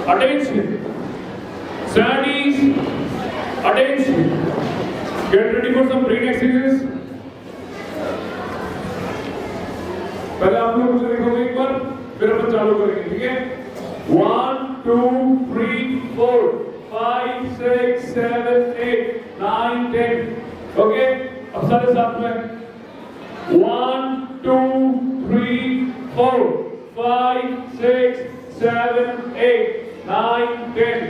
Attention. Studies. Attention. Get ready for some brain exercises. पहले आप लोग मुझे देखोगे एक बार, फिर अपन चालू करेंगे, ठीक है? 1, 2, 3, 4, 5, 6, 7, 8, 9, 10. ओके? अब सारे साथ में 1, 2, 3, 4, 5, 6, 7, 8, 9, 10.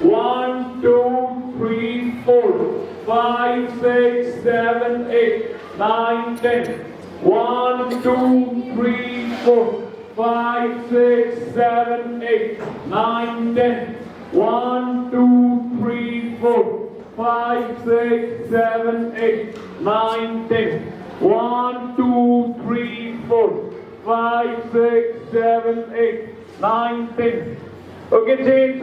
1, 2, 3, 4, 5, 6, 7, 8, 9, 10. 1, 2, 3, 4, 5, 6, 7, 8, 9, 10. 1, 2, 3, 4, 5, 6, 7, 8, 9, 10. 1, 2, 3, 4, 5, 6, 7, 8, 9, 10. Okay change.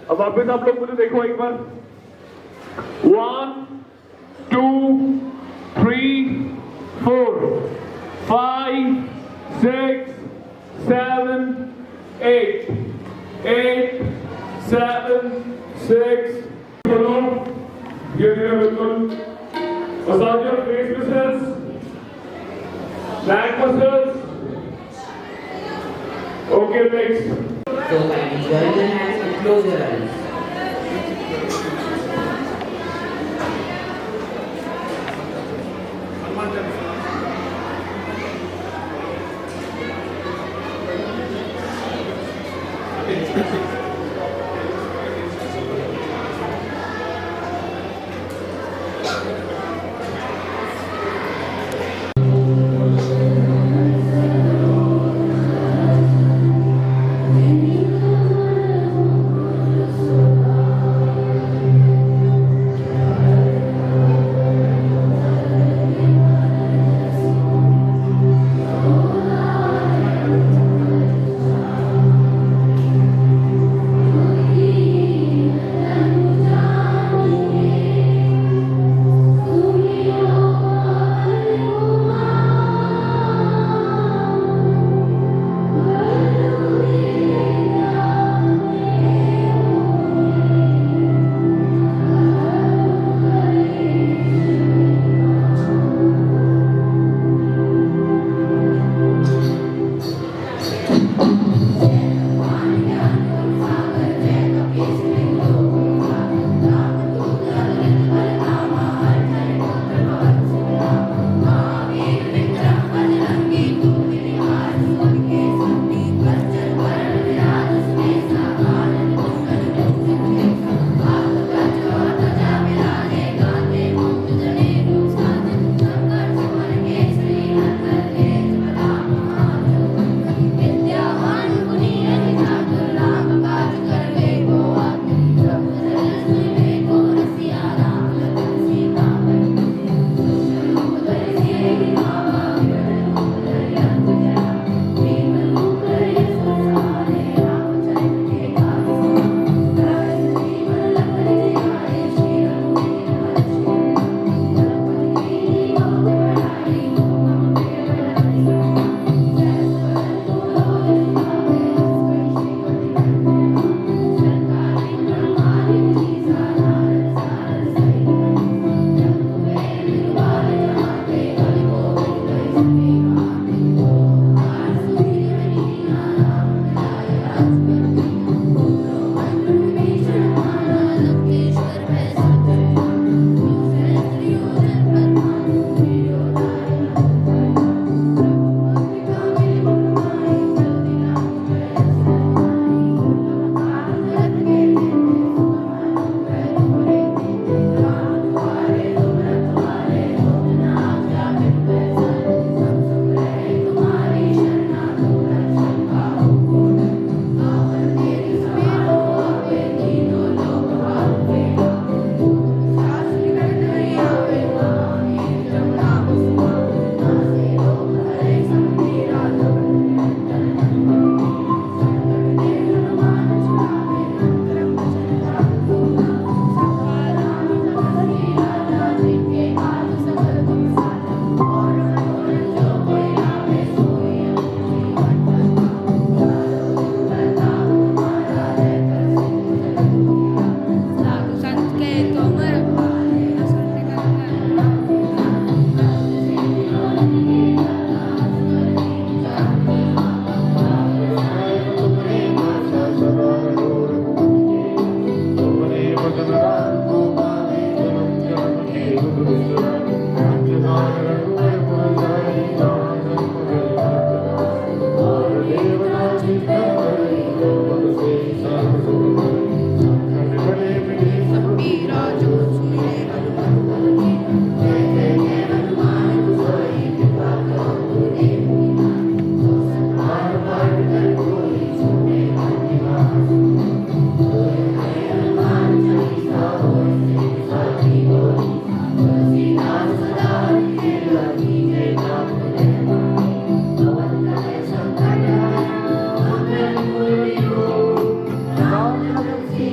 अब वापस आप लोग मुझे देखो एक बार. 1, 2, 3, 4, 5, 6, 7, 8, 8, 7, 6. बोलो, ये बिल्कुल. Massage your face muscles, neck muscles. Okay, next. So kindly join your hands and close your eyes.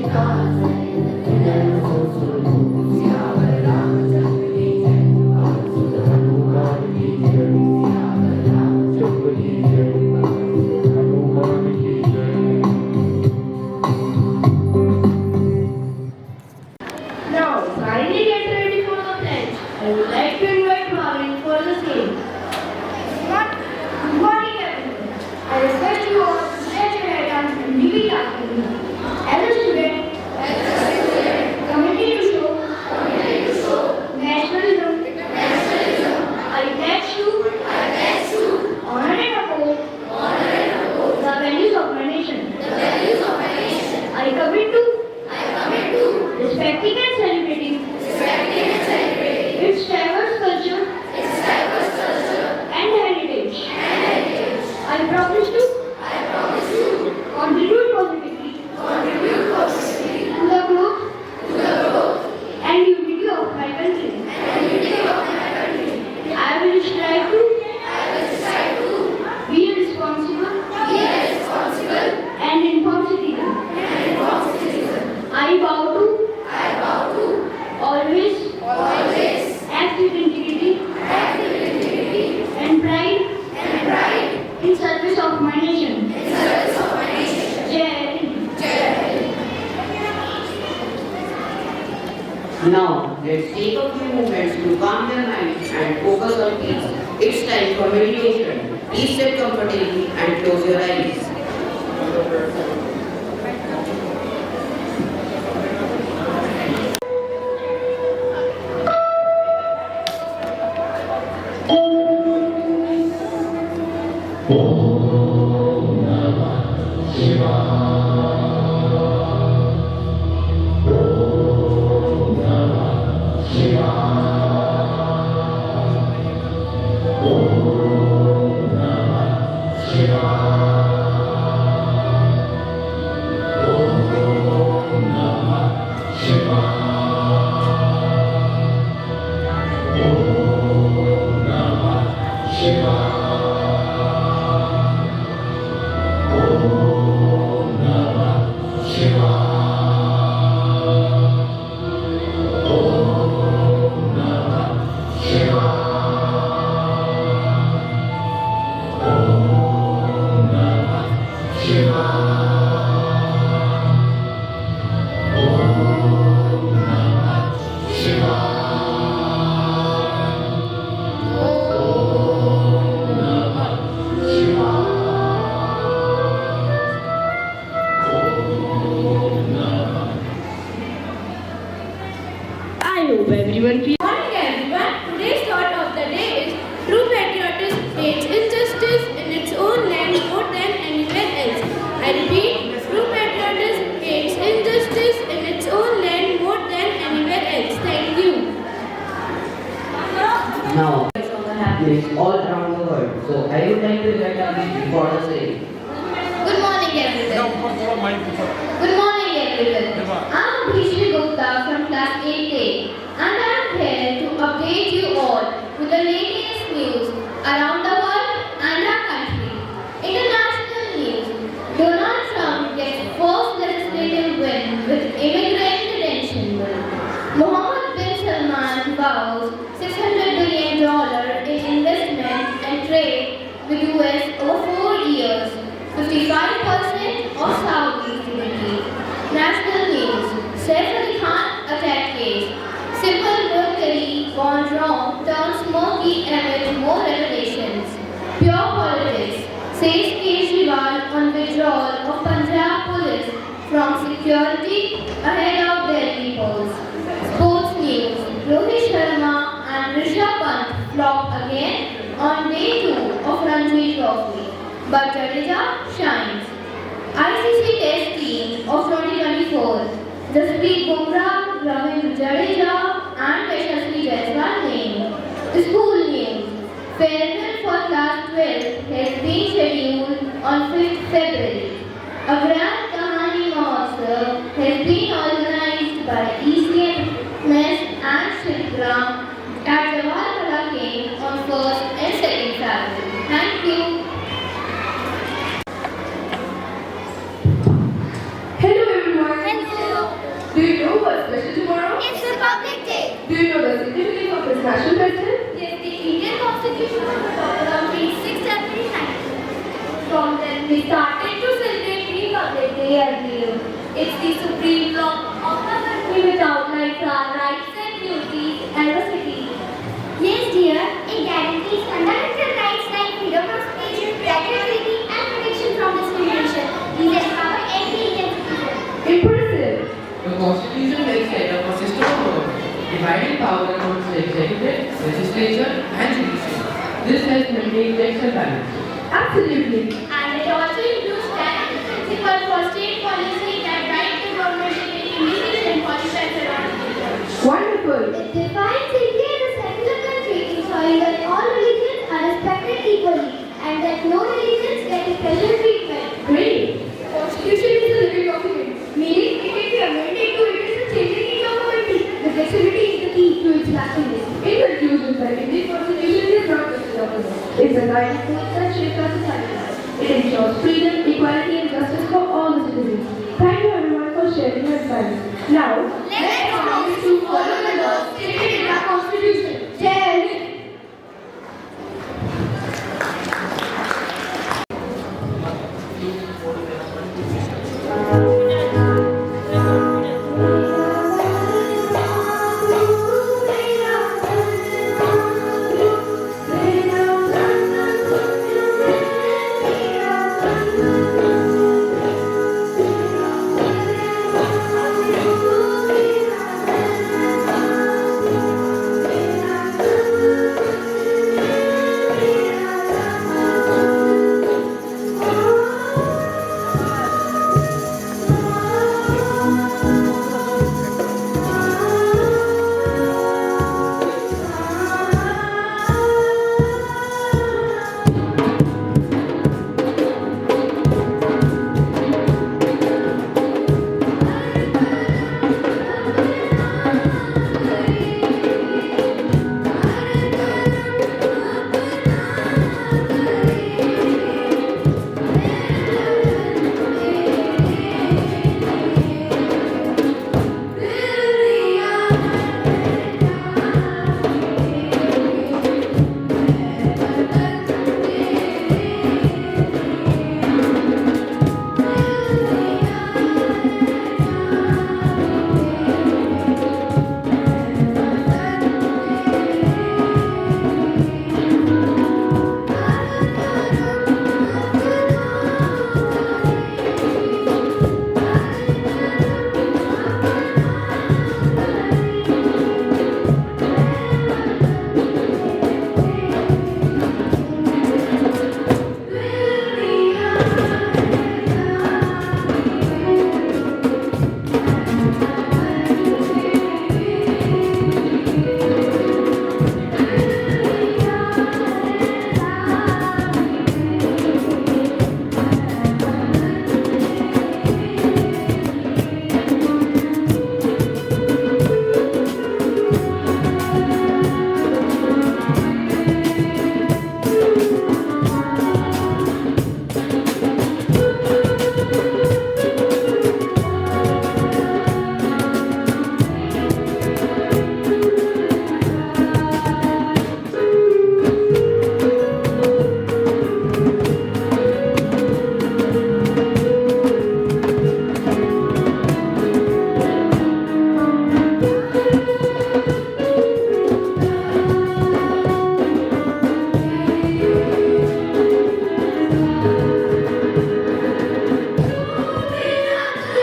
Now, finally get ready for the pledge. I would like to invite Marvin for the same. Good morning, everyone. I request you all to stretch your head and repeat after me. As a student, committed to show nationalism, I pledge to honor and uphold the values of my nation. I commit to respecting and celebrating its diverse culture and heritage. I promise to contribute positively to the growth and unity of my country. I will strive to be a responsible and informed citizen. I vow to always act with integrity and pride in service of my nation. Jai Hind. Now, let's take a few moments to calm their minds and focus on peace. It's time for meditation. Please sit comfortably and close your eyes. I hope everyone feels. Morning everyone. Today's thought of the day is true patriotism hates injustice in its own land more than anywhere else. I repeat, true patriotism hates injustice in its own land more than anywhere else. Thank you. Now, happiness all around the world. So, I would like to invite Abhi for the same. Good morning, everyone. Good morning, everyone. I'm Bhishri Gupta from class 8A, and I'm here to update you all with the latest news around the world and our country. International news: Donald Trump gets first legislative win with immigrant detention bill. Mohammed bin Salman vows $600 billion in investment and trade with US over 4 years. 55% of Saudi GDP. National news: Saif Ali Khan attack case. Simple military gone wrong turns smoky amid more revelations. Pure politics: says Kejriwal on withdrawal of Punjab police from security ahead of Delhi polls. Sports news: Rohit Sharma and Rishabh Pant flop again on day 2 of Ranji Trophy. But Jadeja shines. ICC Test team of 2024: Jasprit Bumrah, Ravindra Jadeja and Yashasvi Jaiswal named. School news: farewell for class 12 has been scheduled on 5th February. A grand Kahani Mahotsav has been organized by ECMS and Shilgram at Jawahar Kala Camp on 1st and 2nd February. Thank you. Hello everyone. know what's special tomorrow? It's Republic Day. Do you know the significance of this national festival? Yes, the Indian Constitution was adopted on 26 January 19. From then, we started to celebrate Republic Day every year. It's the supreme law of our country which outlines our rights and duties as a citizen. Yes, dear, it guarantees fundamental rights like freedom of speech, creativity, and protection from discrimination. These empower every Indian citizen. Impressive. The Constitution makes set up a system of government, dividing power amongst the executive, legislature, and judiciary. This helps maintain checks and balances. Absolutely. And it also includes standard principle for state policy that right to government to make independent policies around India. Wonderful. It defines India as a secular country ensuring that all religions are respected equally and that no religions get a special treatment. Great. Constitution is a living document, meaning it can be amended to address the changing needs of the country. The flexibility is the key to its lastingness. In conclusion, the Indian Constitution is not just a document. It's a guiding force that shapes our society. It ensures freedom, equality, and justice for all the citizens. Thank you everyone for sharing your advice. Now, Let's promise to follow the laws stated in our Constitution. Jai Hind.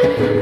Thank you.